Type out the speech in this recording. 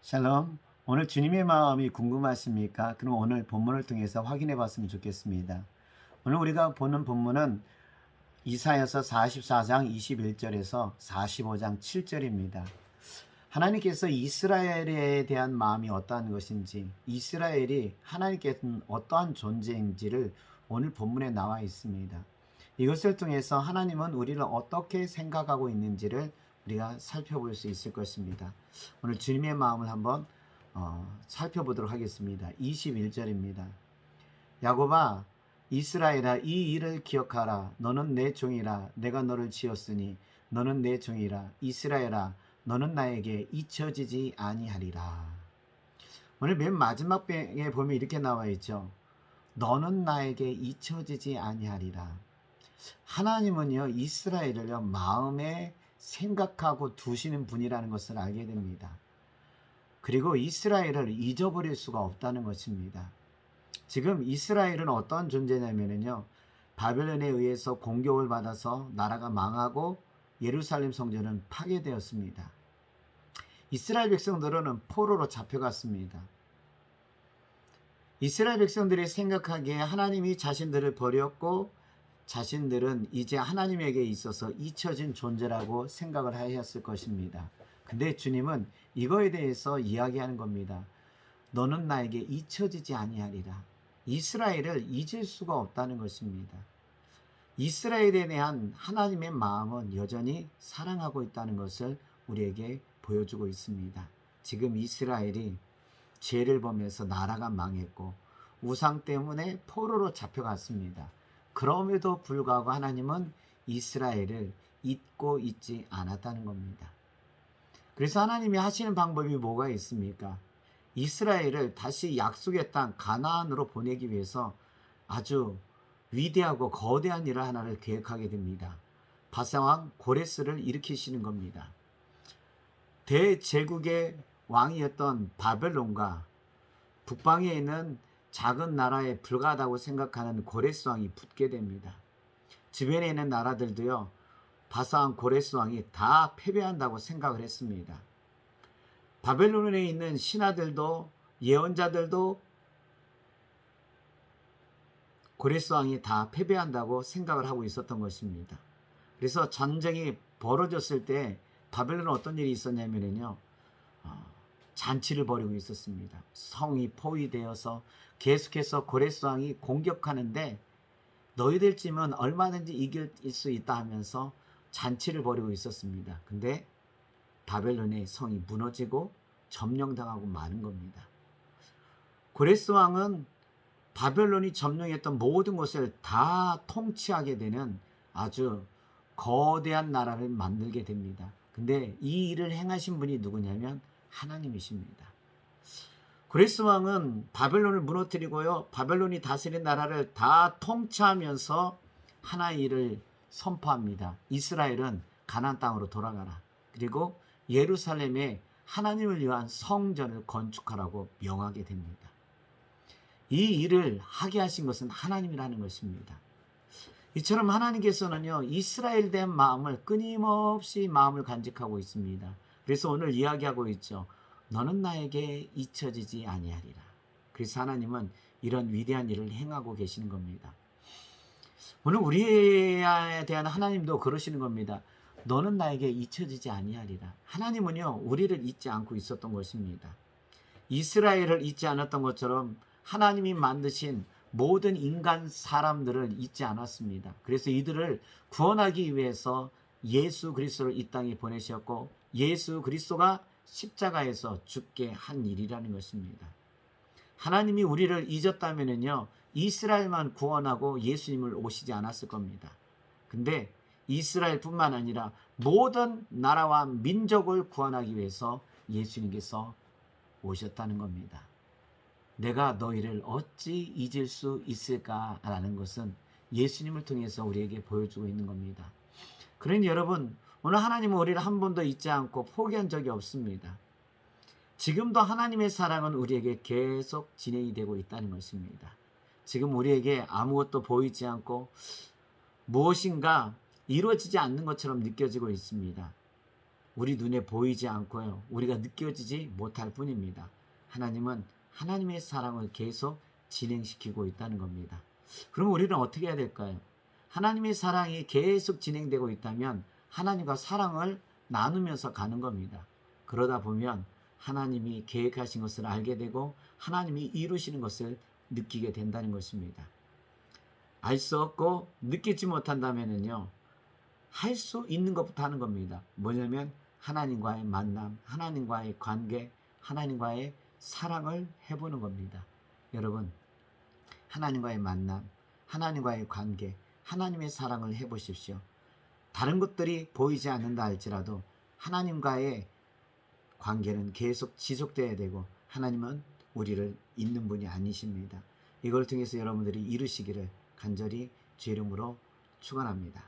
샬롬. 오늘 주님의 마음이 궁금하십니까? 그럼 오늘 본문을 통해서 확인해 봤으면 좋겠습니다. 오늘 우리가 보는 본문은 이사야서 44장 21절에서 45장 7절입니다. 하나님께서 이스라엘에 대한 마음이 어떠한 것인지, 이스라엘이 하나님께서는 어떠한 존재인지를 오늘 본문에 나와 있습니다. 이것을 통해서 하나님은 우리를 어떻게 생각하고 있는지를 우리가 살펴볼 수 있을 것입니다. 오늘 주님의 마음을 한번 살펴보도록 하겠습니다. 21절입니다. 야곱아, 이스라엘아, 이 일을 기억하라. 너는 내 종이라. 내가 너를 지었으니 너는 내 종이라. 이스라엘아, 너는 나에게 잊혀지지 아니하리라. 오늘 맨 마지막 에 보면 이렇게 나와 있죠. 너는 나에게 잊혀지지 아니하리라. 하나님은요, 이스라엘을요, 마음에 생각하고 두시는 분이라는 것을 알게 됩니다. 그리고 이스라엘을 잊어버릴 수가 없다는 것입니다. 지금 이스라엘은 어떤 존재냐면요, 바벨론에 의해서 공격을 받아서 나라가 망하고 예루살렘 성전은 파괴되었습니다. 이스라엘 백성들은 포로로 잡혀갔습니다. 이스라엘 백성들이 생각하기에 하나님이 자신들을 버렸고 자신들은 이제 하나님에게 있어서 잊혀진 존재라고 생각을 하였을 것입니다. 근데 주님은 이거에 대해서 이야기하는 겁니다. 너는 나에게 잊혀지지 아니하리라. 이스라엘을 잊을 수가 없다는 것입니다. 이스라엘에 대한 하나님의 마음은 여전히 사랑하고 있다는 것을 우리에게 보여주고 있습니다. 지금 이스라엘이 죄를 범해서 나라가 망했고 우상 때문에 포로로 잡혀갔습니다. 그럼에도 불구하고 하나님은 이스라엘을 잊고 있지 않았다는 겁니다. 그래서 하나님이 하시는 방법이 뭐가 있습니까? 이스라엘을 다시 약속의 땅 가나안으로 보내기 위해서 아주 위대하고 거대한 일을 하나를 계획하게 됩니다. 바사왕 고레스를 일으키시는 겁니다. 대제국의 왕이었던 바벨론과 북방에 있는 작은 나라에 불과하다고 생각하는 고레스 왕이 붙게 됩니다. 주변에 있는 나라들도요, 바사왕 고레스 왕이 다 패배한다고 생각을 했습니다. 바벨론에 있는 신하들도 예언자들도 고레스 왕이 다 패배한다고 생각을 하고 있었던 것입니다. 그래서 전쟁이 벌어졌을 때 바벨론은 어떤 일이 있었냐면요, 잔치를 벌이고 있었습니다. 성이 포위되어서 계속해서 고레스 왕이 공격하는데 너희들 쯤은 얼마든지 이길 수 있다 하면서 잔치를 벌이고 있었습니다. 근데 바벨론의 성이 무너지고 점령당하고 마는 겁니다. 고레스 왕은 바벨론이 점령했던 모든 것을 다 통치하게 되는 아주 거대한 나라를 만들게 됩니다. 근데 이 일을 행하신 분이 누구냐면 하나님이십니다. 고레스 왕은 바벨론을 무너뜨리고요, 바벨론이 다스린 나라를 다 통치하면서 하나의 일을 선포합니다. 이스라엘은 가나안 땅으로 돌아가라. 그리고 예루살렘에 하나님을 위한 성전을 건축하라고 명하게 됩니다. 이 일을 하게 하신 것은 하나님이라는 것입니다. 이처럼 하나님께서는요, 이스라엘에 대한 마음을 끊임없이 마음을 간직하고 있습니다. 그래서 오늘 이야기하고 있죠. 너는 나에게 잊혀지지 아니하리라. 그래서 하나님은 이런 위대한 일을 행하고 계시는 겁니다. 오늘 우리에 대한 하나님도 그러시는 겁니다. 너는 나에게 잊혀지지 아니하리라. 하나님은요, 우리를 잊지 않고 있었던 것입니다. 이스라엘을 잊지 않았던 것처럼 하나님이 만드신 모든 인간 사람들을 잊지 않았습니다. 그래서 이들을 구원하기 위해서 예수 그리스도를 이 땅에 보내셨고 예수 그리스도가 십자가에서 죽게 한 일이라는 것입니다. 하나님이 우리를 잊었다면요, 이스라엘만 구원하고 예수님을 오시지 않았을 겁니다. 근데 이스라엘뿐만 아니라 모든 나라와 민족을 구원하기 위해서 예수님께서 오셨다는 겁니다. 내가 너희를 어찌 잊을 수 있을까라는 것은 예수님을 통해서 우리에게 보여주고 있는 겁니다. 그러니 여러분, 오늘 하나님은 우리를 한 번도 잊지 않고 포기한 적이 없습니다. 지금도 하나님의 사랑은 우리에게 계속 진행이 되고 있다는 것입니다. 지금 우리에게 아무것도 보이지 않고 무엇인가 이루어지지 않는 것처럼 느껴지고 있습니다. 우리 눈에 보이지 않고요. 우리가 느껴지지 못할 뿐입니다. 하나님은 하나님의 사랑을 계속 진행시키고 있다는 겁니다. 그럼 우리는 어떻게 해야 될까요? 하나님의 사랑이 계속 진행되고 있다면 하나님과 사랑을 나누면서 가는 겁니다. 그러다 보면 하나님이 계획하신 것을 알게 되고 하나님이 이루시는 것을 느끼게 된다는 것입니다. 알 수 없고 느끼지 못한다면요, 할 수 있는 것부터 하는 겁니다. 뭐냐면 하나님과의 만남, 하나님과의 관계, 하나님과의 사랑을 해보는 겁니다. 여러분, 하나님과의 만남, 하나님과의 관계, 하나님의 사랑을 해보십시오. 다른 것들이 보이지 않는다 할지라도 하나님과의 관계는 계속 지속돼야 되고 하나님은 우리를 잊는 분이 아니십니다. 이걸 통해서 여러분들이 이루시기를 간절히 주의 이름으로 축원합니다.